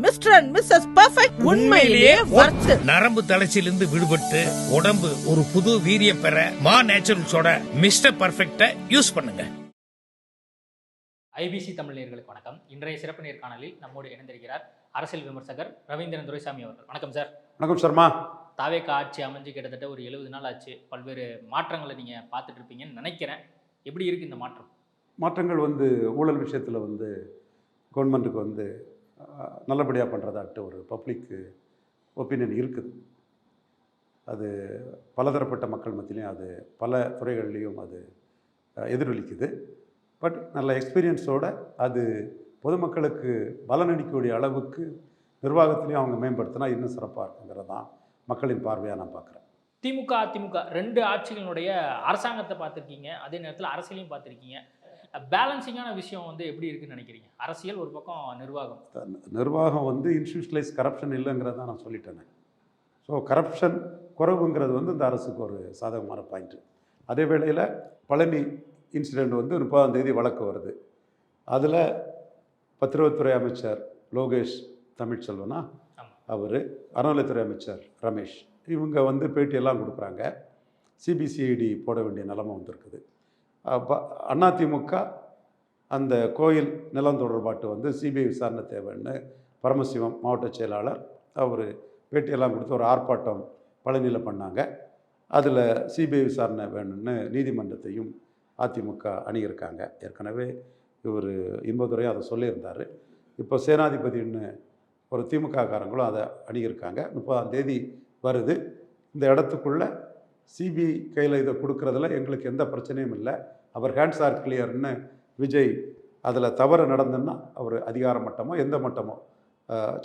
Mister and Mrs perfect உண்மையிலேயே வர்த். நரம்பு தளர்ச்சியிலிருந்து விடுபட்டு உடம்பு ஒரு புது வீரியம் பெற மா நேச்சுரல்ஸோட மிஸ்டர் பெர்ஃபெக்ட்ட யூஸ் பண்ணுங்க. ஐபிசி தமிழ் நேயர்களுக்கு வணக்கம். இன்றைய சிறப்பு நேர்காணலில் நம்மோடு இணைந்திருக்கிறார் அரசியல் விமர்சகர் ரவீந்திரன் துரைசாமி அவர்கள். வணக்கம் சார். வணக்கம் சர்மா. தாவேக ஆட்சி அமைஞ்சு கிட்டத்தட்ட ஒரு 70 நாள் ஆச்சு. பல்வேறு மாற்றங்களை நீங்கள் பார்த்துட்டு இருப்பீங்கன்னு நினைக்கிறேன். எப்படி இருக்குது இந்த மாற்றம்? மாற்றங்கள் ஊழல் விஷயத்தில் கவர்மெண்ட்டுக்கு நல்லபடியாக பண்ணுறதாட்டு ஒரு பப்ளிக் ஒப்பீனியன் இருக்குது. அது பலதரப்பட்ட மக்கள் மத்தியிலையும் அது பல துறைகள்லேயும் அது எதிரொலிக்குது. பட் நல்ல எக்ஸ்பீரியன்ஸோடு அது பொதுமக்களுக்கு பலனளிக்கக்கூடிய அளவுக்கு நிர்வாகத்திலையும் அவங்க மேம்படுத்தினா இன்னும் சிறப்பாக இருக்குங்கிறது தான் மக்களின் பார்வையாக நான் பார்க்குறேன். திமுக அதிமுக 2 ஆட்சிகளினுடைய அரசாங்கத்தை பார்த்துருக்கீங்க, அதே நேரத்தில் அரசியலையும் பார்த்துருக்கீங்க. பேலன்சிங்கான விஷயம் எப்படி இருக்குன்னு நினைக்கிறீங்க? அரசியல் ஒரு பக்கம், நிர்வாகம் இன்ஸ்டியூஷனலைஸ் கரப்ஷன் இல்லைங்கிறத நான் சொல்லிட்டேனே. ஸோ கரப்ஷன் குறைவுங்கிறது இந்த அரசுக்கு ஒரு சாதகமான பாயிண்ட்டு. அதே வேளையில் பழனி இன்சிடெண்ட் 30ஆம் தேதி வழக்கு வருது. அதில் பத்திரத்துறை அமைச்சர் லோகேஷ் தமிழ்ச்செல்வனா அவர், அறநிலைத்துறை அமைச்சர் ரமேஷ், இவங்க பேட்டியெல்லாம் கொடுக்குறாங்க. சிபிசிஐடி போட வேண்டிய நிலைமை வந்திருக்குது. அதிமுக அந்த கோயில் நிலம் தொடர்பாட்டு சிபிஐ விசாரணை தேவைன்னு பரமசிவம் மாவட்ட செயலாளர் அவர் பேட்டியெல்லாம் கொடுத்து ஒரு ஆர்ப்பாட்டம் பழனியில் பண்ணாங்க. அதில் சிபிஐ விசாரணை வேணும்னு நீதிமன்றத்தையும் அதிமுக அணுகியிருக்காங்க. ஏற்கனவே இவர் இன்பதுரையும் அதை சொல்லியிருந்தார். இப்போ சேனாதிபதினு ஒரு திமுக காரங்களும் அதை அணுகியிருக்காங்க. 30ஆம் தேதி வருது. இந்த இடத்துக்குள்ளே சிபிஐ கையில் இதை கொடுக்குறதுல எங்களுக்கு எந்த பிரச்சனையும் இல்லை, அவர் ஹேண்ட்ஸ் ஆர் கிளியர்னு விஜய் அதில் தவறு நடந்துன்னா அவர் அதிகார மட்டமோ எந்த மட்டமோ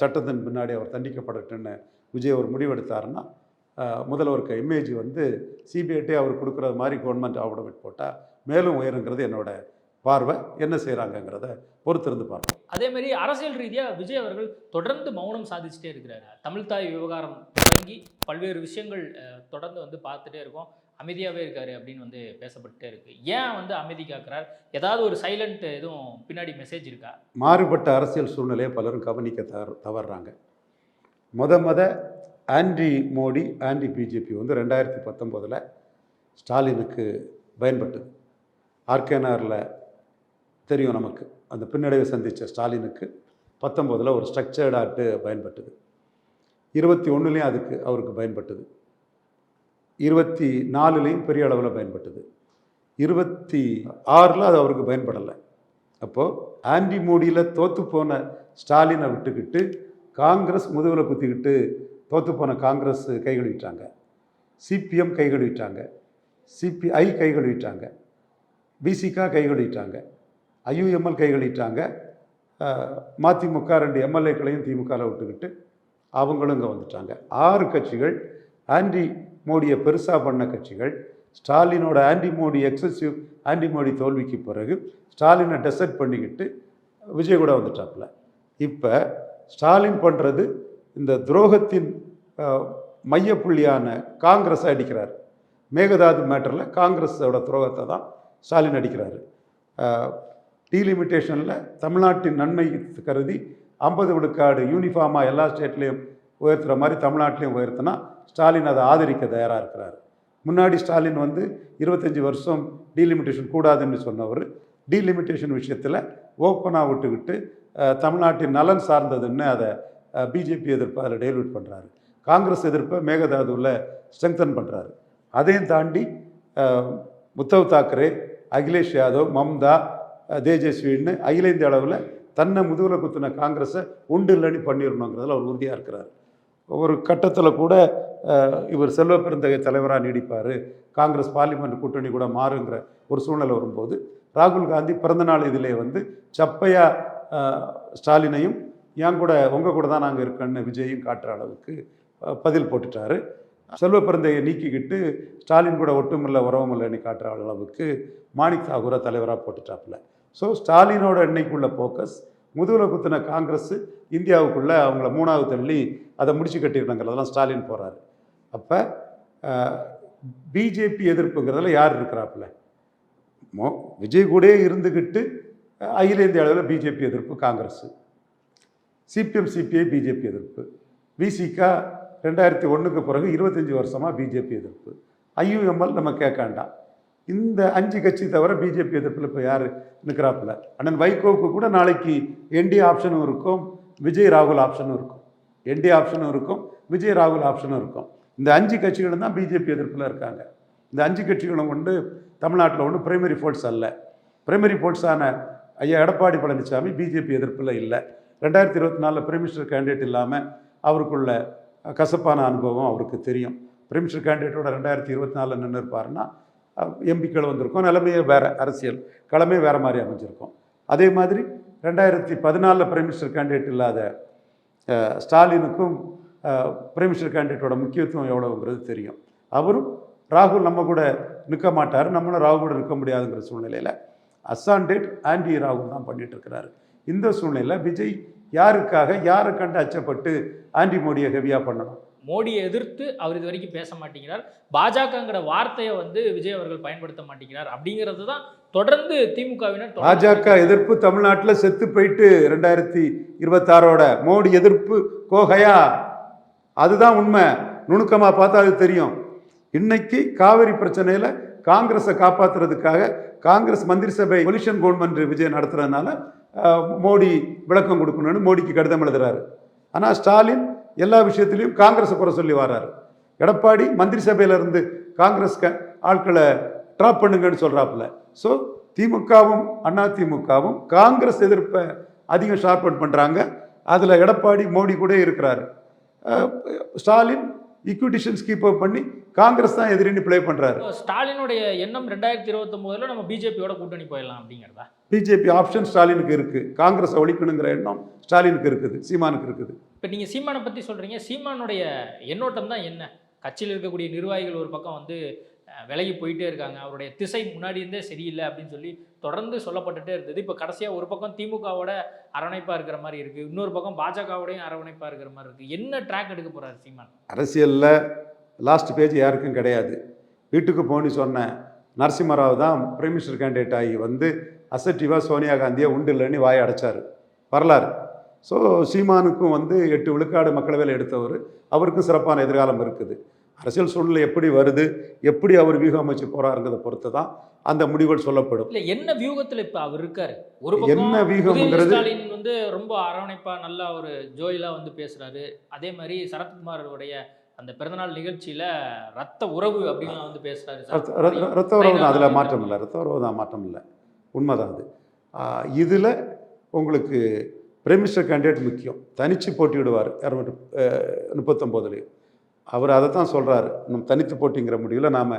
சட்டத்தின் பின்னாடி அவர் தண்டிக்கப்படட்டுன்னு விஜய் ஒரு முடிவெடுத்தாருன்னா முதல்வருக்கு இமேஜ் சிபிஐட்டே அவர் கொடுக்குறது மாதிரி கவர்மெண்ட் ஆஃபிடவிட் போட்டால் மேலும் உயருங்கிறது என்னோட பார்வை. என்ன செய்கிறாங்கங்கிறத பொறுத்திருந்து பார்ப்போம். அதேமாதிரி அரசியல் ரீதியாக விஜய் அவர்கள் தொடர்ந்து மௌனம் சாதிச்சுட்டே இருக்கிறாரு. தமிழ்தாய் விவகாரம் தொடங்கி பல்வேறு விஷயங்கள் தொடர்ந்து பார்த்துட்டே இருக்கோம், அமைதியாகவே இருக்காரு அப்படின்னு பேசப்பட்டுட்டே இருக்கு. ஏன் அமைதி காக்கிறார்? ஏதாவது ஒரு சைலண்ட் எதுவும் பின்னாடி மெசேஜ் இருக்கா? மாறுபட்ட அரசியல் சூழ்நிலையை பலரும் கவனிக்க தவறுறாங்க. முத ஆன்டி மோடி ஆன்டி பிஜேபி 2019 ஸ்டாலினுக்கு பயன்பட்டது. ஆர்கேனாரில் தெரியும் நமக்கு, அந்த பின்னடைவை சந்தித்த ஸ்டாலினுக்கு 19 ஒரு ஸ்ட்ரக்சர்டு ஆக்ட் பயன்பட்டது. 21 அதுக்கு அவருக்கு பயன்பட்டது. 24 பெரிய அளவில் பயன்பட்டது. 26 அது அவருக்கு பயன்படலை. அப்போது ஆன்டி மோடியில் தோற்று போன ஸ்டாலினை விட்டுக்கிட்டு காங்கிரஸ் முதுகில் குத்திக்கிட்டு தோற்று போன Congress கைகழுவிட்டாங்க, CPM கைகழுவிட்டாங்க, CBI கைகழுவிட்டாங்க, VCK கைகழுவிட்டாங்க, IUML கைகழுவிட்டாங்க. மதிமுக 2 எம்எல்ஏக்களையும் திமுகவில் விட்டுக்கிட்டு அவங்களும் இங்கே வந்துட்டாங்க. 6 கட்சிகள் ஆன்டி மோடியை பெருசாக பண்ண கட்சிகள். ஸ்டாலினோட anti Modi excessive anti Modi தோல்விக்கு பிறகு ஸ்டாலினை டெசர்ட் பண்ணிக்கிட்டு விஜய் கூட வந்துட்டாப்புல. இப்போ ஸ்டாலின் பண்ணுறது இந்த துரோகத்தின் மையப்புள்ளியான காங்கிரஸை அடிக்கிறார். மேகதாது மேட்டரில் காங்கிரஸோட துரோகத்தை தான் ஸ்டாலின் அடிக்கிறாரு. டீலிமிட்டேஷனில் தமிழ்நாட்டின் நன்மை கருதி 50 விழுக்காடு யூனிஃபார்மாக எல்லா ஸ்டேட்லேயும் உயர்த்துகிற மாதிரி தமிழ்நாட்டிலையும் உயர்த்தினா ஸ்டாலின் அதை ஆதரிக்க தயாராக இருக்கிறார். முன்னாடி ஸ்டாலின் 25 வருஷம் டீலிமிட்டேஷன் கூடாதுன்னு சொன்னவர் டீலிமிட்டேஷன் விஷயத்தில் ஓப்பனாக விட்டுக்கிட்டு தமிழ்நாட்டின் நலன் சார்ந்ததுன்னு அதை பிஜேபி எதிர்ப்பை அதில் டைல்யூட் பண்ணுறாரு. காங்கிரஸ் எதிர்ப்பை மேகதாதுவில் ஸ்ட்ரெங்தன் பண்ணுறாரு. அதையும் தாண்டி உத்தவ் தாக்கரே, அகிலேஷ் யாதவ், மம்தா, தேஜஸ்வின்னு அகில இந்திய அளவில் தன்னை முதுகில் குத்தின காங்கிரஸை உண்டு இல்லைன்னு பண்ணிடணுங்கிறதுல அவர் உறுதியாக இருக்கிறார். ஒரு கட்டத்தில் கூட இவர் செல்வ பெருந்தகை தலைவராக நீடிப்பார், காங்கிரஸ் பார்லிமெண்ட் கூட்டணி கூட மாறுங்கிற ஒரு சூழ்நிலை வரும்போது ராகுல் காந்தி பிறந்தநாள் இதிலே சப்பையாக ஸ்டாலினையும் என் கூட உங்கள் கூட தான் நாங்கள் இருக்கேன்னு விஜயும் காட்டுற அளவுக்கு பதில் போட்டுட்டாரு. செல்வ பெருந்தகையை நீக்கிக்கிட்டு ஸ்டாலின் கூட ஒட்டுமில்லை உறவும் இல்லைன்னு காட்டுற அளவுக்கு மாணிக் தாகூரை தலைவராக போட்டுட்டாப்புல. ஸோ ஸ்டாலினோட இன்னைக்குள்ள ஃபோக்கஸ் முதுகில் குத்தின காங்கிரஸ் இந்தியாவுக்குள்ளே அவங்கள 3வது தள்ளி அதை முடிச்சு கட்டிடணுங்கிறதெல்லாம் ஸ்டாலின் போகிறாரு. அப்போ பிஜேபி எதிர்ப்புங்கிறதுல யார் இருக்கிறாப்புல? விஜய் கூட இருந்துக்கிட்டு அகில இந்திய அளவில் பிஜேபி எதிர்ப்பு காங்கிரஸ். சிபிஎம் சிபிஐ பிஜேபி எதிர்ப்பு, விசிகா 2001க்கு பிறகு 25 வருஷமாக பிஜேபி எதிர்ப்பு, ஐயுஎம்எல் நம்ம கேட்காண்டாம். இந்த 5 கட்சி தவிர பிஜேபி எதிர்ப்பில் இப்போ யார் நிற்கிறாப்புல? அண்ணன் வைகோவுக்கு கூட நாளைக்கு என்டிஏ ஆப்ஷனும் இருக்கும், விஜய் ராகுல் ஆப்ஷனும் இருக்கும். என்டிஏ ஆப்ஷனும் இருக்கும், விஜய் ராகுல் ஆப்ஷனும் இருக்கும். இந்த 5 கட்சிகளும் தான் பிஜேபி எதிர்ப்பில் இருக்காங்க. இந்த 5 கட்சிகளும் கொண்டு தமிழ்நாட்டில் ஒன்று பிரைமரி ஃபோர்ஸ் அல்ல. பிரைமரி ஃபோர்ஸான ஐயா எடப்பாடி பழனிசாமி பிஜேபி எதிர்ப்பில் இல்லை. 2024 பிரைம் மினிஸ்டர் கேண்டிடேட் இல்லாமல் அவருக்குள்ள கசப்பான அனுபவம் அவருக்கு தெரியும். பிரைம் மினிஸ்டர் கேண்டிடேட்டோட 2024 நின்று இருப்பாருன்னா எம்பிக்கள் வந்திருக்கும், நிலைமையே வேறு, அரசியல் களமே வேறு மாதிரி அமைஞ்சிருக்கும். அதே மாதிரி 2014 பிரைம் மினிஸ்டர் கேண்டிடேட் இல்லாத ஸ்டாலினுக்கும் பிரைம் மினிஸ்டர் கேண்டிடேட்டோட முக்கியத்துவம் எவ்வளோங்கிறது தெரியும். அவரும் ராகுல் நம்ம கூட நிற்க மாட்டார், நம்மளும் ராகுல் கூட நிற்க முடியாதுங்கிற சூழ்நிலையில் அசாண்டேட் ஆன்டி ராகுல் தான் பண்ணிட்டு இருக்கிறாரு. இந்த சூழ்நிலையில் விஜய் யாருக்காக யாரை கண்டு அச்சப்பட்டு ஆன்டி மோடியை ஹெவியாக பண்ணணும்? மோடியை எதிர்த்து அவர் இது வரைக்கும் பேச மாட்டேங்கிறார், பாஜகங்கிற வார்த்தையை வந்து விஜய் அவர்கள் பயன்படுத்த மாட்டேங்கிறார் அப்படிங்கிறது தான் தொடர்ந்து திமுகவினர். பாஜக எதிர்ப்பு தமிழ்நாட்டில் செத்து போயிட்டு 2026ஓட மோடி எதிர்ப்பு கோகையா, அதுதான் உண்மை. நுணுக்கமாக பார்த்தா அது தெரியும். இன்னைக்கு காவிரி பிரச்சனையில் காங்கிரஸை காப்பாற்றுறதுக்காக காங்கிரஸ் மந்திரி சபை பொலிஷன் கவர்மெண்ட் விஜய் நடத்துறதுனால மோடி விளக்கம் கொடுக்கணும்னு மோடிக்கு கடிதம் எழுதுறாரு. ஆனால் ஸ்டாலின் எல்லா விஷயத்திலையும் காங்கிரஸை குறை சொல்லி வர்றாரு. எடப்பாடி மந்திரி சபையிலிருந்து காங்கிரஸ் ஆட்களை ட்ராப் பண்ணுங்கன்னு சொல்கிறாப்புல. ஸோ திமுகவும் அதிமுகவும் காங்கிரஸ் எதிர்ப்பை அதிகம் ஷார்பன் பண்ணுறாங்க. அதில் எடப்பாடி மோடி கூட இருக்கிறாரு. ஸ்டாலின் ஈக்விட்டிஷன்ஸ் கீப் அப் பண்ணி காங்கிரஸ் தான் எதிரின்னு ப்ளே பண்ணுறாரு. ஸ்டாலினுடைய எண்ணம் 2029 நம்ம பிஜேபியோட கூட்டணி போயிடலாம் அப்படிங்கிறதா? பிஜேபி ஆப்ஷன் ஸ்டாலினுக்கு இருக்குது. காங்கிரஸ் ஒழிக்கணுங்கிற எண்ணம் ஸ்டாலினுக்கு இருக்குது, சீமானுக்கு இருக்குது. இப்போ நீங்கள் சீமானை பற்றி சொல்கிறீங்க, சீமானுடைய எண்ணோட்டம் தான் என்ன? கட்சியில் இருக்கக்கூடிய நிர்வாகிகள் ஒரு பக்கம் வந்து விலகி போயிட்டே இருக்காங்க, அவருடைய திசை முன்னாடி இருந்தே சரியில்லை அப்படின்னு சொல்லி தொடர்ந்து சொல்லப்பட்டுட்டே இருந்தது. இப்போ கடைசியாக ஒரு பக்கம் திமுகவோட அரவணைப்பாக இருக்கிற மாதிரி இருக்குது, இன்னொரு பக்கம் பாஜகவோடையும் அரவணைப்பாக இருக்கிற மாதிரி இருக்குது. என்ன ட்ராக் எடுக்க போகிறார் சீமான்? அரசியலில் லாஸ்ட் பேஜ் யாருக்கும் கிடையாது. வீட்டுக்கு போன்னு சொன்ன நரசிம்மராவ் தான் பிரைம் மினிஸ்டர் கேண்டிடேட் ஆகி வந்து அசட்டிவாக சோனியா காந்தியை உண்டு இல்லைன்னு வாயை அடைச்சார், வரலாறு. ஸோ சீமானுக்கும் வந்து 8 விழுக்காடு மக்களவையில் எடுத்தவர், அவருக்கும் சிறப்பான எதிர்காலம் இருக்குது. அரசியல் சூழ்நிலை எப்படி வருது, எப்படி அவர் வியூகம் அமைச்சு போறாருங்கிறத பொறுத்து தான் அந்த முடிவுகள் சொல்லப்படும். இல்லை என்ன வியூகத்தில் இப்போ அவர் இருக்காரு? ஒரு பக்கம் என்ன வியூகம்ங்கிறது, ஸ்டாலின் வந்து ரொம்ப அரவணைப்பா நல்லா ஒரு ஜோயிலா வந்து பேசுறாரு. அதே மாதிரி சரத்குமாரோடைய அந்த பிறந்தநாள் நிகழ்ச்சியில ரத்த உறவு அப்படின்னு வந்து பேசுறாரு. ரத்த உறவு தான், அதில் மாற்றம் இல்லை. ரத்த உறவு தான், மாற்றம் இல்லை, உண்மைதான் அது. இதில் உங்களுக்கு பிரைம் மினிஸ்டர் கேண்டிடேட் முக்கியம். தனிச்சு போட்டியிடுவார் 239. அவர் அதை தான் சொல்கிறாரு. நம்ம தனித்து போட்டிங்கிற முடிவில் நாம்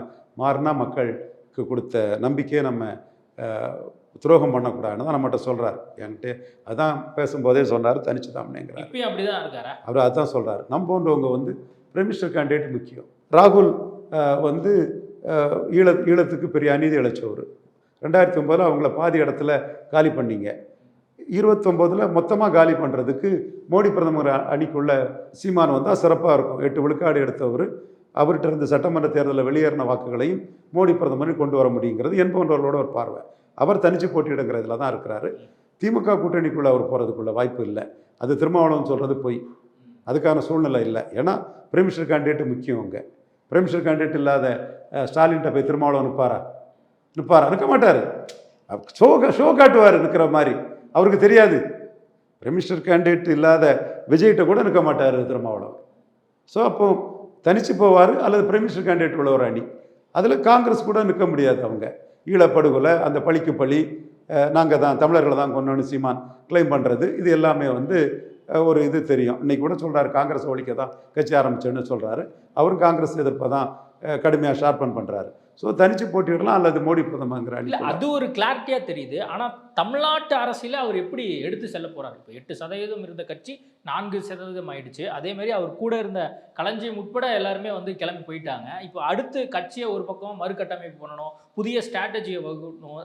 மாறினா மக்களுக்கு கொடுத்த நம்பிக்கையை நம்ம துரோகம் பண்ணக்கூடாதுன்னு தான் நம்மகிட்ட சொல்கிறார். என்கிட்ட அதான் பேசும்போதே சொன்னார், தனிச்சு தான் அப்படிங்கிறார். இப்பயும் அப்படி தான் இருக்காரா? அவர் அதுதான் சொல்கிறார். நம்ம போன்றவங்க வந்து பிரைம் மினிஸ்டர் கேண்டிடேட் முக்கியம். ராகுல் வந்து ஈழத்துக்கு பெரிய அநீதி இழைச்சவர். 2009 அவங்கள பாதி இடத்துல காலி பண்ணிங்க. 29 மொத்தமாக காலி பண்ணுறதுக்கு மோடி பிரதமர் அணிக்குள்ள சீமான் வந்தால் சிறப்பாக இருக்கும். 8 விழுக்காடு எடுத்தவர், அவர்கிட்ட இருந்த சட்டமன்ற தேர்தலில் வெளியேறின வாக்குகளையும் மோடி பிரதமரையும் கொண்டு வர முடியுங்கிறது என்பவர்களோட ஒரு பார்வை. அவர் தனிச்சு போட்டியிடுங்கிறதுல தான் இருக்கிறாரு. திமுக கூட்டணிக்குள்ளே அவர் போகிறதுக்குள்ள வாய்ப்பு இல்லை. அது திருமாவளவன் சொல்கிறது போய், அதுக்கான சூழ்நிலை இல்லை. ஏன்னா பிரைம் மினிஸ்டர் கேண்டிடேட்டு முக்கியம். அங்கே பிரைம் மினிஸ்டர் கேண்டிடேட் இல்லாத ஸ்டாலின்கிட்ட போய் திருமாவளவன் நிற்பாரா? நிற்க மாட்டார். ஷோ காட்டுவார் நிற்கிற மாதிரி. அவருக்கு தெரியாது. பிரைம் மினிஸ்டர் கேண்டிடேட் இல்லாத விஜய்கிட்ட கூட நிற்க மாட்டார் திருமாவளவன். ஸோ அப்போ தனிச்சு போவார், அல்லது பிரைம் மினிஸ்டர் கேண்டிடேட் உள்ள ஒரு அணி. அதில் காங்கிரஸ் கூட நிற்க முடியாது. அவங்க ஈழப்படுகொலை, அந்த பழிக்கு பழி, நாங்கள் தான் தமிழர்களை தான் கொண்டு சீமான் கிளைம் பண்ணுறது, இது எல்லாமே வந்து ஒரு இது தெரியும். இன்றைக்கி கூட சொல்கிறாரு, காங்கிரஸ் ஒழிக்க தான் கட்சி ஆரம்பிச்சேன்னு சொல்கிறாரு. அவரும் காங்கிரஸ் எதிர்ப்பை தான் கடுமையாக ஷார்பன் பண்ணுறாரு. ஸோ தனிச்சு போட்டியிடலாம், அல்லது மோடி பிரதமங்கிற அணி. அது ஒரு கிளாரிட்டியாக தெரியுது. ஆனால் தமிழ்நாட்டு அரசியல அவர் எப்படி எடுத்து செல்ல போகிறார்? இப்போ 8% இருந்த கட்சி 4% ஆயிடுச்சு. அதே மாதிரி அவர் கூட இருந்த களஞ்சியம் உட்பட எல்லாருமே வந்து கிளம்பி போயிட்டாங்க. இப்போ அடுத்து கட்சியை ஒரு பக்கம் மறுகட்டமைப்பு பண்ணணும், புதிய ஸ்ட்ராட்டஜியை வகுக்கணும்.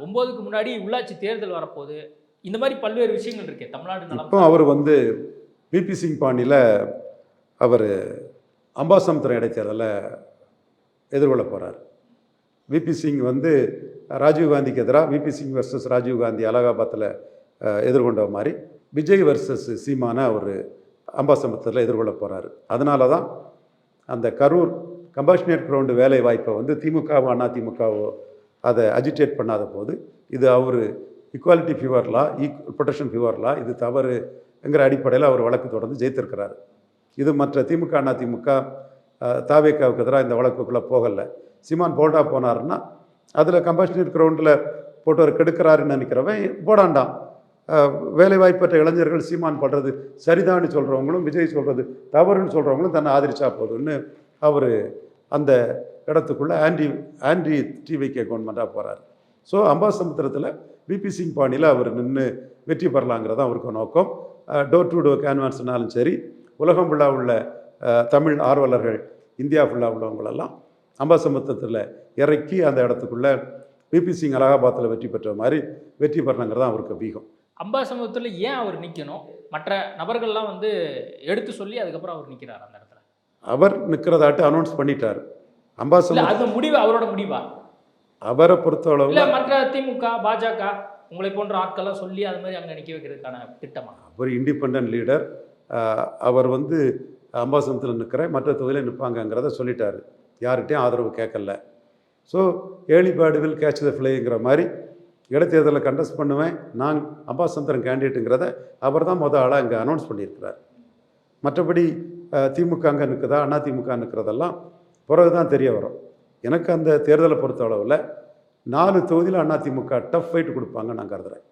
29க்கு முன்னாடி உள்ளாட்சி தேர்தல் வரப்போகுது. இந்த மாதிரி பல்வேறு விஷயங்கள் இருக்கு தமிழ்நாடு. இப்போ அவர் வந்து விபி சிங் பாணியில் அவர் அம்பாசமுத்திரம் இடைத்தேர்தலில் எதிர்கொள்ள போகிறார். விபி சிங் வந்து ராஜீவ்காந்திக்கு எதிராக, விபி சிங் வர்சஸ் ராஜீவ்காந்தி அலகாபாத்தில் எதிர்கொண்ட மாதிரி விஜய் வர்சஸ் சீமான ஒரு அம்பாசமுத்திரத்தில் எதிர்கொள்ள போகிறாரு. அதனால தான் அந்த கரூர் கம்பாஷனேட் கிரவுண்டு வேலை வாய்ப்பை வந்து திமுகவோ அதிமுகவோ அதை அஜிடேட் பண்ணாத போது இது அவர் ஈக்குவாலிட்டி ஃபீவர் லா, ப்ரொடெக்ஷன் ஃபீவர் லா, இது தவறுங்கிற அடிப்படையில் அவர் வழக்கு தொடர்ந்து ஜெயித்திருக்கிறார். இது மற்ற திமுக அதிமுக தாவேக்காவுக்கு எதிராக இந்த வழக்குக்குள்ளே போகலை. சீமான் போல்டாக போனாருன்னா அதில் கம்பாஷனேட் கிரவுண்டில் போட்டு அவர் கெடுக்கிறாருன்னு நினைக்கிறவன் போடாண்டான். வேலைவாய்ப்பற்ற இளைஞர்கள் சீமான் பண்ணுறது சரிதான்னு சொல்கிறவங்களும் விஜய் சொல்கிறது தவறுன்னு சொல்கிறவங்களும் தன்னை ஆதரிச்சா போதுன்னு அவர் அந்த இடத்துக்குள்ளே ஆன்டி டிவிகே கவர்மெண்ட்டாக போகிறார். ஸோ அம்பாசமுத்திரத்தில் பிபி சிங் பாணியில் அவர் நின்று வெற்றி பெறலாங்கிறது அவருக்கு நோக்கம். டோர் டு டோர் கேன்வான்ஸ்னாலும் சரி, உலகம் ஃபுல்லாக உள்ள தமிழ் ஆர்வலர்கள் இந்தியா ஃபுல்லாக உள்ளவங்களெல்லாம் அம்பாசமுத்திரத்தில் இறக்கி அந்த இடத்துக்குள்ளே பிபி சிங் அலகாபாத்தில் வெற்றி பெற்ற மாதிரி வெற்றி பெறணுங்கிறது தான் அவருக்கு வீகம். அம்பாசமுத்திரத்தில் ஏன் அவர் நிற்கணும்? மற்ற நபர்கள்லாம் வந்து எடுத்து சொல்லி அதுக்கப்புறம் அவர் நிற்கிறார் அந்த இடத்துல. அவர் நிற்கிறதாட்டு அனௌன்ஸ் பண்ணிட்டார். அம்பாசமுத்திரம் அது முடிவு அவரோட முடிவா? அவரை பொறுத்தளவு இல்லை மற்ற திமுக பாஜக உங்களை போன்ற ஆட்கள்லாம் சொல்லி அது மாதிரி அங்கே நிற்க வைக்கிறதுக்கான திட்டமா? ஒரு இண்டிபெண்ட் லீடர். அவர் வந்து அம்பாசமுத்திரத்தில் நிற்கிறேன், மற்ற தொகுதியில் நிற்பாங்கங்கிறத சொல்லிட்டார். யார்கிட்டையும் ஆதரவு கேட்கல. So early bird will catch the ஃப்ளைங்கிற மாதிரி இடைத்தேர்தலில் கண்டெஸ்ட் பண்ணுவேன், நான் அம்பாசமுத்திரம் கேண்டிடேட்டுங்கிறத அவர் தான் ஆளாக இங்கே அனௌன்ஸ் பண்ணியிருக்கிறார். மற்றபடி திமுக அங்கே நிற்குதா அதிமுக நிற்கிறதெல்லாம் பிறகு தான் தெரிய வரும். எனக்கு அந்த தேர்தலை பொறுத்த அளவில் 4 தொகுதியில் அதிமுக டஃப் ஃபைட் கொடுப்பாங்க நான் கருதுகிறேன்.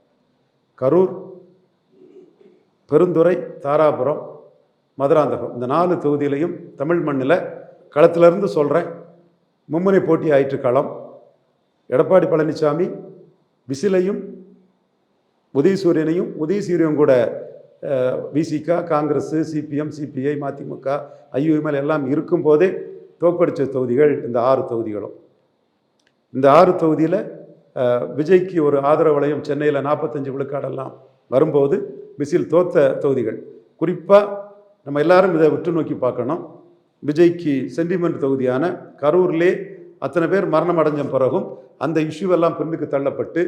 கரூர், பெருந்துறை, தாராபுரம், மதுராந்தகம் இந்த 4 தொகுதியிலையும் தமிழ் மண்ணில் களத்திலிருந்து சொல்கிறேன், மும்முனை போட்டி ஆயிற்று களம். எடப்பாடி பழனிசாமி விசிலையும் உதயசூரியனையும் கூட விசிக, காங்கிரஸ், சிபிஎம், சிபிஐ, மதிமுக, ஐயுஎம்எல் எல்லாம் இருக்கும்போதே தோற்கடித்த தொகுதிகள் இந்த 6 தொகுதிகளும். இந்த 6 தொகுதியில் விஜய்க்கு ஒரு ஆதரவு வளையம் சென்னையில் 45 விழுக்காடெல்லாம் வரும்போது விசில் தோத்த தொகுதிகள். குறிப்பாக நம்ம எல்லாரும் இதை உற்று நோக்கி பார்க்கணும். விஜய்க்கு சென்டிமெண்ட் தொகுதியான கரூர்லே அத்தனை பேர் மரணம் அடைஞ்ச பிறகும் அந்த இஷ்யூவெல்லாம் பின்னுக்கு தள்ளப்பட்டு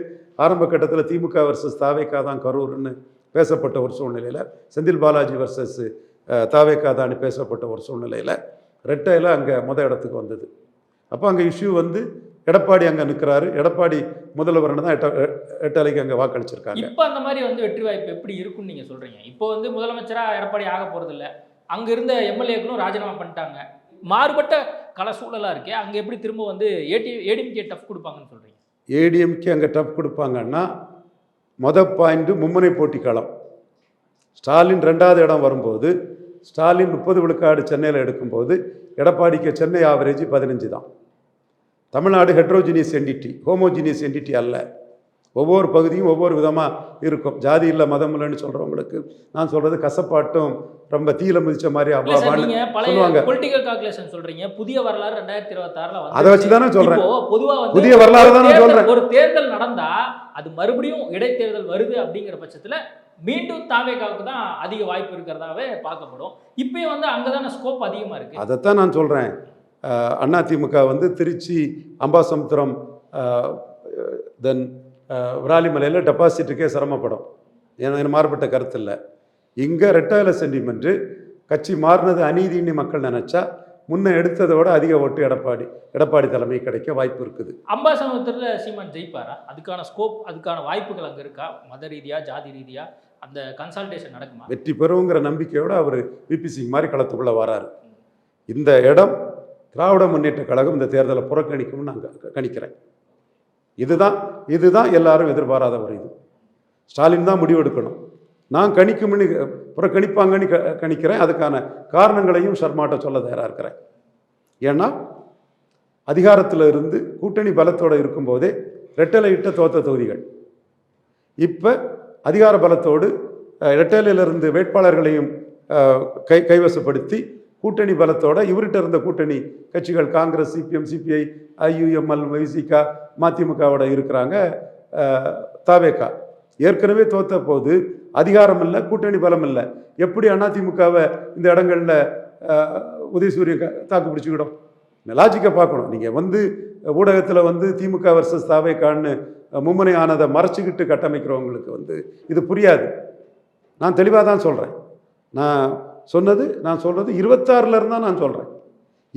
ஆரம்ப கட்டத்தில் திமுக வர்சஸ் தாவேக்கா தான் கரூர்னு பேசப்பட்ட ஒரு சூழ்நிலையில், செந்தில் பாலாஜி வர்சஸ் தாவேக்கா தான் பேசப்பட்ட ஒரு சூழ்நிலையில் ரெட்டையில் அங்கே இடத்துக்கு வந்தது. அப்போ அங்கே இஷ்யூ வந்து எடப்பாடி அங்கே நிற்கிறாரு, எடப்பாடி முதல்வர்னு தான் எட்டலைக்கு அங்கே வாக்களிச்சிருக்காங்க. இப்போ அந்த மாதிரி வந்து வெற்றி வாய்ப்பு எப்படி இருக்குன்னு நீங்கள் சொல்கிறீங்க? இப்போ வந்து முதலமைச்சராக எடப்பாடி ஆக போகிறதில்ல, அங்கே இருந்த எம்எல்ஏக்களும் ராஜினாமா பண்ணிட்டாங்க, மாறுபட்ட கள சூழலாக இருக்கே, அங்கே எப்படி திரும்ப வந்து ஏடிஎம்கே டஃப் கொடுப்பாங்கன்னு சொல்கிறீங்க? ஏடிஎம்கே அங்கே டஃப் கொடுப்பாங்கன்னா பாயிண்ட் மும்முனை போட்டி களம். ஸ்டாலின் 2வது இடம் வரும்போது, ஸ்டாலின் 30 விழுக்காடு சென்னையில் எடுக்கும்போது எடப்பாடிக்கு சென்னை ஆவரேஜ் 15 தான். Tamil Nadu heterogeneous entity, homogeneous entity அல்ல. ஒவ்வொரு பகுதியும் ஒவ்வொரு விதமாக இருக்கும். ஜாதி இல்லை மதம் இல்லைன்னு சொல்கிறவங்களுக்கு நான் சொல்கிறது கசப்பாட்டும் ரொம்ப தீயில மிதிச்ச மாதிரி சொல்லுவாங்க. பொலிட்டிக்கல் கால்குலேஷன் சொல்றீங்க, புதிய வரலாறு 2026ல வந்து அதை வச்சு தானே சொல்கிறேன். பொதுவாக வந்து புதிய வரலாறு தானே சொல்கிறேன். ஒரு தேர்தல் நடந்தா அது மறுபடியும் இடைத்தேர்தல் வருது அப்படிங்கிற பட்சத்தில் மீண்டும் தாவேக்காவுக்கு தான் அதிக வாய்ப்பு இருக்கிறதாவே பார்க்கப்படும். இப்பயும் வந்து அங்கே தானே ஸ்கோப் அதிகமாக இருக்குது. அதைத்தான் நான் சொல்கிறேன். அதிமுக வந்து திருச்சி, அம்பாசமுத்திரம், தென் விராலிமலையில் டெபாசிட்டுக்கே சிரமப்படும். எனக்கு மாறுபட்ட கருத்து இல்லை. இங்கே ரெட்டாயில சென்டிமெண்ட்டு கட்சி மாறினது அநீதின்னு மக்கள் நினச்சா முன்ன எடுத்ததோட அதிக ஓட்டு எடப்பாடி தலைமை கிடைக்க வாய்ப்பு இருக்குது. அம்பாசமுத்திரத்தில் சீமான் ஜெயிப்பாரா? அதுக்கான ஸ்கோப், அதுக்கான வாய்ப்புகள் அங்கே இருக்கா? மத ரீதியாக, ஜாதி ரீதியாக அந்த கன்சல்டேஷன் நடக்குமா? வெற்றி பெறுங்கிற நம்பிக்கையோடு அவர் பிபி சிங் மாதிரி களத்துக்குள்ளே வராரு. இந்த இடம் திராவிட முன்னேற்ற கழகம் இந்த தேர்தலை புறக்கணிக்கும்னு நான் கணிக்கிறேன். இதுதான் எல்லாரும் எதிர்பாராத ஒரு இது. ஸ்டாலின் தான் முடிவெடுக்கணும். நான் கணிக்கும்னு புறக்கணிப்பாங்கன்னு கணிக்கிறேன். அதுக்கான காரணங்களையும் சர்மாட்ட சொல்ல தயாராக இருக்கிறேன். ஏன்னா அதிகாரத்தில் இருந்து கூட்டணி பலத்தோடு இருக்கும்போதே ரெட்டலையிட்ட தோத்த தொகுதிகள் இப்போ அதிகார பலத்தோடு ரெட்டலையிலிருந்து வேட்பாளர்களையும் கைவசப்படுத்தி கூட்டணி பலத்தோட இவர்கிட்ட இருந்த கூட்டணி கட்சிகள் காங்கிரஸ், சிபிஎம், சிபிஐ, ஐயுஎம்எல், விசிக, மதிமுகவோட இருக்கிறாங்க. தாவேக்கா ஏற்கனவே தோத்த போது அதிகாரம் இல்லை, கூட்டணி பலம் இல்லை. எப்படி அதிமுகவை இந்த இடங்களில் உதயசூரியன் தாக்கு பிடிச்சிக்கிடும்? லாஜிக்கை பார்க்கணும். நீங்கள் வந்து ஊடகத்தில் வந்து திமுக வர்சஸ் தாவேக்கான்னு மும்முனை ஆனதை மறைச்சிக்கிட்டு கட்டமைக்கிறவங்களுக்கு வந்து இது புரியாது. நான் தெளிவாக தான் சொல்கிறேன். நான் சொல்கிறது 26 இருந்தால் நான் சொல்கிறேன்.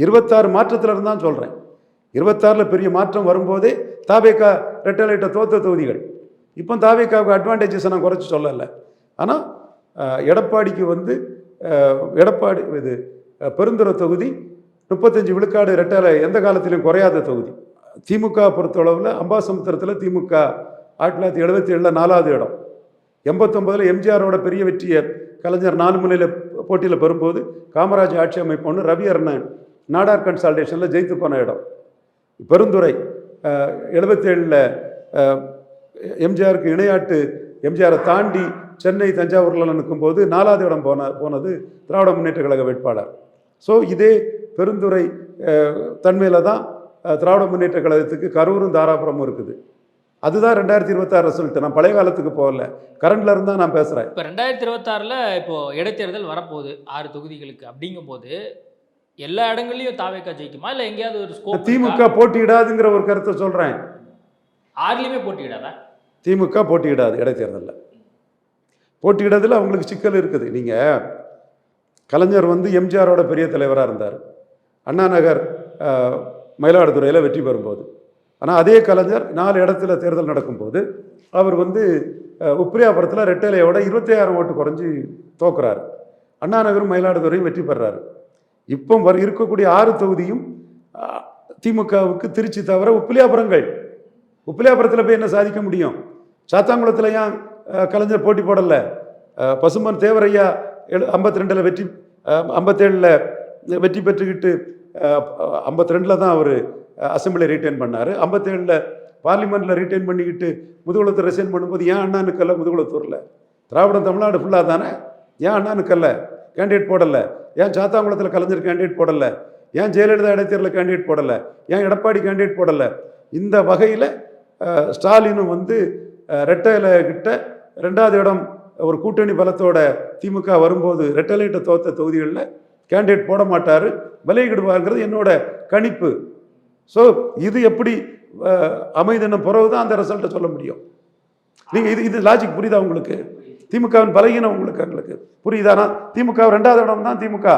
26 மாற்றத்தில் இருந்தால் சொல்கிறேன். 26 பெரிய மாற்றம் வரும்போதே தாவேகா ரெட்டலைட்ட தோத்த தொகுதிகள். இப்போ தாவேகாவுக்கு அட்வான்டேஜஸை நான் குறைச்சி சொல்லலை. ஆனால் எடப்பாடிக்கு வந்து எடப்பாடி இது பெருந்துறை தொகுதி 35 விழுக்காடு ரெட்டலை எந்த காலத்திலையும் குறையாத தொகுதி. திமுக பொறுத்தளவில் அம்பாசமுத்திரத்தில் திமுக 1977 4வது இடம். 89 எம்ஜிஆரோட பெரிய வெற்றியை கலைஞர் 4 முனையில் போட்டியில் பெறும்போது காமராஜ் ஆட்சி அமைப்போன்னு ரவி அருணன் நாடார் கன்சால்டேஷனில் ஜெயித்து போன இடம். பெருந்துறை 77 எம்ஜிஆருக்கு இணையாட்டு எம்ஜிஆரை தாண்டி சென்னை தஞ்சாவூரில் நிற்கும்போது 4வது இடம் போனது திராவிட முன்னேற்ற கழக வேட்பாளர். ஸோ இதே பெருந்துறை தன்மையில் தான் திராவிட முன்னேற்ற கழகத்துக்கு கரூரும் தாராபுரமும் இருக்குது. அதுதான் 2026 ரிசல்ட். நான் பழைய காலத்துக்கு போகல, கரண்ட்ல இருந்தா நான் பேசுறேன். இப்போ 2026ல் இப்போ இடைத்தேர்தல் வரப்போகுது 6 தொகுதிகளுக்கு. அப்படிங்கும்போது எல்லா இடங்கள்லையும் தாவேகா ஜெயிக்குமா, இல்லை எங்கேயாவது ஒரு ஸ்கோப்? திமுக போட்டியிடாதுங்கிற ஒரு கருத்தை சொல்றேன். 6லையுமே போட்டியிடாதா? திமுக போட்டியிடாது இடைத்தேர்தலில். போட்டியிடாததில் அவங்களுக்கு சிக்கல் இருக்குது. நீங்கள் கலைஞர் வந்து எம்ஜிஆரோட பெரிய தலைவராக இருந்தார் அண்ணா நகர் மயிலாடுதுறையில் வெற்றி பெறும்போது. ஆனால் அதே கலைஞர் 4 இடத்துல தேர்தல் நடக்கும்போது அவர் வந்து உப்பிரியாபுரத்தில் ரெட்டலையோட 26,000 ஓட்டு குறைஞ்சி தோக்குறாரு. அண்ணா நகரும் மயிலாடுதுறையும் வெற்றி பெறாரு. இப்போ இருக்கக்கூடிய 6 தொகுதியும் திமுகவுக்கு திருச்சி தவிர உப்பிலியாபுரங்கள். உப்பிலியாபுரத்தில் போய் என்ன சாதிக்க முடியும்? சாத்தாங்குளத்தில் ஏன் கலைஞர் போட்டி போடலை? பசும்பன் தேவரையா 52 வெற்றி 57 வெற்றி பெற்றுக்கிட்டு 52 தான் அவர் அசம்பிளி ரீட்டைன் பண்ணார். 57 பார்லிமெண்ட்டில் ரீட்டைன் பண்ணிக்கிட்டு முதுகுளத்தூர் ரிசைன் பண்ணும்போது ஏன் அண்ணானுக்கல்ல முதுகுளத்தூரில்? திராவிடம் தமிழ்நாடு ஃபுல்லாக தானே, ஏன் அண்ணானுக்கல்ல கேண்டிடேட் போடலை? ஏன் சாத்தாங்குளத்தில் கலைஞர் கேண்டிடேட் போடலை? ஏன் ஜெயலலிதா இடைத்தேர்தலில் கேண்டிடேட் போடலை? ஏன் எடப்பாடி கேண்டிடேட் போடலை? இந்த வகையில் ஸ்டாலினும் வந்து ரெட்டலை கிட்ட 2வது இடம் ஒரு கூட்டணி பலத்தோட திமுக வரும்போது ரெட்டலைட்ட தோத்த தொகுதிகளில் கேண்டிடேட் போட மாட்டார், விலகிடுவாங்கிறது என்னோட கணிப்பு. ஸோ இது எப்படி அமைதுன்னு பிறகு தான் அந்த ரிசல்ட்டை சொல்ல முடியும். நீங்கள் இது லாஜிக் புரியுதா உங்களுக்கு? திமுகவின் பலகீனம் உங்களுக்கு புரியுதா? ஆனால் திமுக 2வது இடம் தான் திமுக.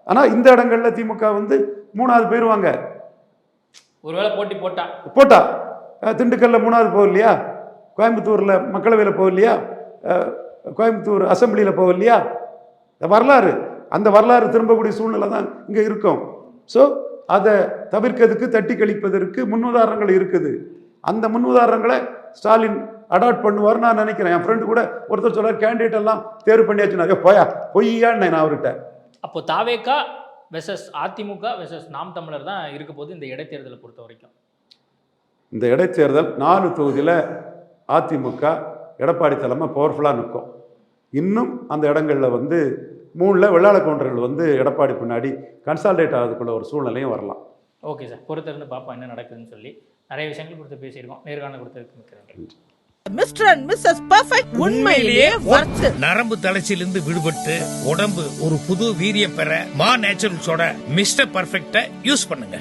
ஆனால் இந்த இடங்களில் திமுக வந்து 3வது போயிடுவாங்க. ஒருவேளை போட்டி போட்டா திண்டுக்கல்ல 3வது போகலையா? கோயம்புத்தூரில் மக்களவையில் போகலையா? கோயம்புத்தூர் அசம்பிளியில் போகலையா? வரலாறு, அந்த வரலாறு திரும்பக்கூடிய சூழ்நிலை தான் இங்கே இருக்கும். ஸோ அதை தவிர்க்கிறதுக்கு, தட்டி கழிப்பதற்கு முன்னுதாரணங்கள் இருக்குது. அந்த முன்னுதாரணங்களை ஸ்டாலின் அடாப்ட் பண்ணுவார் நான் நினைக்கிறேன். என் ஃப்ரெண்டு கூட ஒருத்தர் சொல்றார் கேண்டிடேட் எல்லாம் தேர்வு பண்ணியாச்சு. பொய்யான்னு நான் அவர்கிட்ட. அப்போ தாவேகா வெர்சஸ் அதிமுக வெர்சஸ் நாம் தமிழர் தான் இருக்க போது இந்த இடைத்தேர்தலை பொறுத்த வரைக்கும். இந்த இடைத்தேர்தல் 4 தொகுதியில் அதிமுக எடப்பாடி தலைமை பவர்ஃபுல்லாக நிற்கும். இன்னும் அந்த இடங்களில் வந்து 3 வெள்ளாள கவுண்டர்கள் வந்து எடப்பாடி பின்னாடி கன்சால்டேட் ஆகிறதுக்குள்ள ஒரு சூழ்நிலையும் வரலாம். ஓகே சார், பொறுத்திருந்து பார்ப்போம் என்ன நடக்குதுன்னு சொல்லி. நிறைய விஷயங்கள் கொடுத்து பேசியிருக்கோம். நேர்காணல் கொடுத்ததுக்கு மிக்க நன்றி. மிஸ்டர் அண்ட் மிஸ்ஸஸ் பர்ஃபெக்ட் உண்மையிலேயே வொர்த். நரம்பு தளர்ச்சியிலிருந்து விடுபட்டு உடம்பு ஒரு புது வீரியம் பெற மா நேச்சுரல்ஸோட மிஸ்டர் பர்ஃபெக்ட்டை யூஸ் பண்ணுங்க.